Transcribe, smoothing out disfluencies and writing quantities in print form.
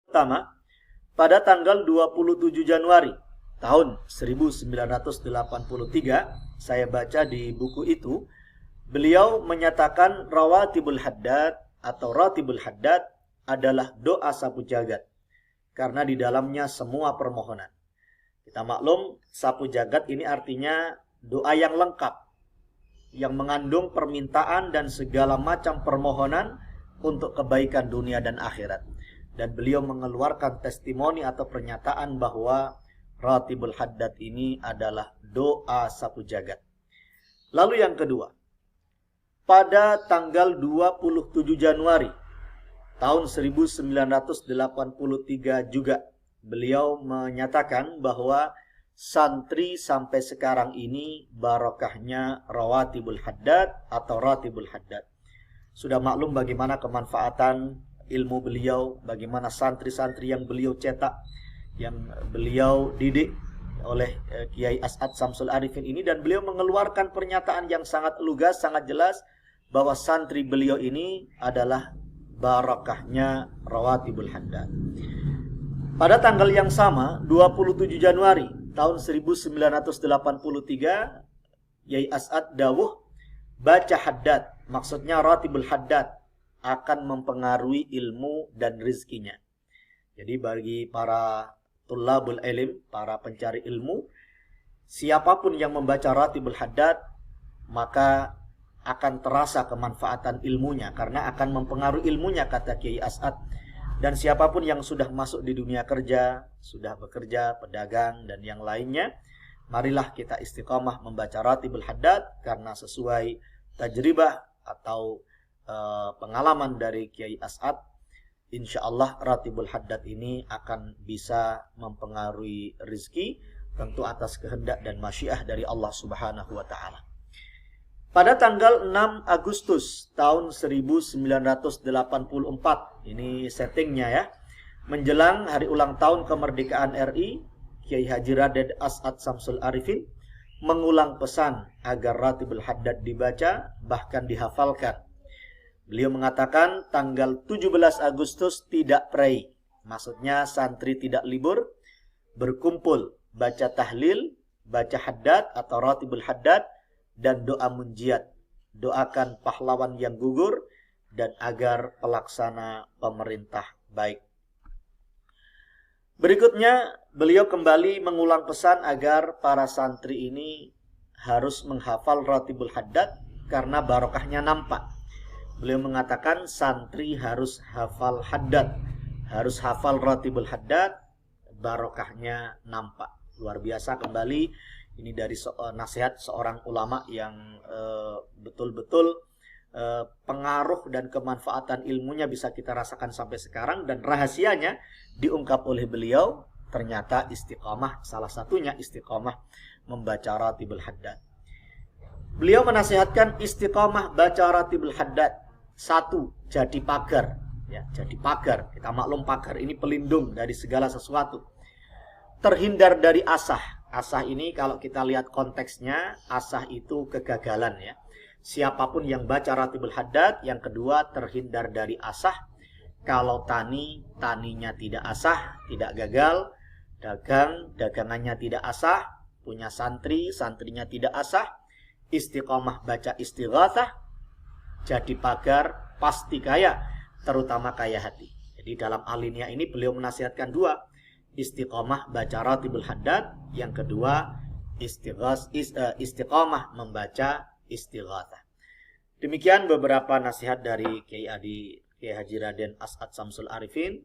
Pertama, pada tanggal 27 Januari tahun 1983, saya baca di buku itu, beliau menyatakan rawatibul haddad atau ratibul haddad adalah doa sapu jagat, karena di dalamnya semua permohonan. Kita maklum, sapu jagat ini artinya doa yang lengkap, yang mengandung permintaan dan segala macam permohonan untuk kebaikan dunia dan akhirat. Dan beliau mengeluarkan testimoni atau pernyataan bahwa ratibul haddad ini adalah doa sapu jagat. Lalu yang kedua, pada tanggal 27 Januari tahun 1983 juga beliau menyatakan bahwa santri sampai sekarang ini barokahnya rawatibul haddad atau ratibul haddad. Sudah maklum bagaimana kemanfaatan ilmu beliau, bagaimana santri-santri yang beliau cetak, yang beliau didik oleh Kiai As'ad Samsul Arifin ini, dan beliau mengeluarkan pernyataan yang sangat lugas, sangat jelas bahwa santri beliau ini adalah barakahnya rawatibul haddad. Pada tanggal yang sama, 27 Januari tahun 1983, Kiai As'ad dawuh, baca haddad, maksudnya ratibul haddad, akan mempengaruhi ilmu dan rizkinya. Jadi bagi para tullabul ilm, para pencari ilmu, siapapun yang membaca ratibul haddad, maka akan terasa kemanfaatan ilmunya, karena akan mempengaruhi ilmunya, kata Kiai As'ad. Dan siapapun yang sudah masuk di dunia kerja, sudah bekerja, pedagang, dan yang lainnya, marilah kita istiqamah membaca ratibul haddad, karena sesuai tajribah atau pengalaman dari Kiai As'ad, insya Allah ratibul haddad ini akan bisa mempengaruhi rizki, tentu atas kehendak dan masyiah dari Allah Subhanahu wa Ta'ala. Pada tanggal 6 Agustus tahun 1984, ini settingnya ya, menjelang hari ulang tahun kemerdekaan RI, Kiai Haji Raden As'ad Samsul Arifin mengulang pesan agar ratibul haddad dibaca, bahkan dihafalkan. Beliau mengatakan tanggal 17 Agustus tidak pray, maksudnya santri tidak libur, berkumpul, baca tahlil, baca haddad atau ratibul haddad, dan doa munjiat. Doakan pahlawan yang gugur dan agar pelaksana pemerintah baik. Berikutnya, beliau kembali mengulang pesan agar para santri ini harus menghafal ratibul haddad karena barokahnya nampak. Beliau mengatakan santri harus hafal haddad, harus hafal ratibul haddad, barokahnya nampak. Luar biasa kembali, ini dari nasihat seorang ulama yang betul-betul pengaruh dan kemanfaatan ilmunya bisa kita rasakan sampai sekarang, dan rahasianya diungkap oleh beliau, ternyata istiqamah, salah satunya istiqamah membaca ratibul haddad. Beliau menasihatkan istiqamah baca ratibul haddad. Satu, jadi pagar, ya, jadi pagar. Kita maklum pagar ini pelindung dari segala sesuatu. Terhindar dari asah. Asah ini kalau kita lihat konteksnya, asah itu kegagalan ya. Siapapun yang baca ratibul haddad, yang kedua terhindar dari asah. Kalau tani, taninya tidak asah, tidak gagal. Dagang, dagangannya tidak asah. Punya santri, santrinya tidak asah. Istiqomah baca istighatsah, jadi pagar, pasti kaya, terutama kaya hati. Jadi dalam alinea ini beliau menasihatkan dua, istiqomah baca ratibul haddad, yang kedua istiqomah membaca istighatsah. Demikian beberapa nasihat dari Kiai Haji Raden As'ad Samsul Arifin.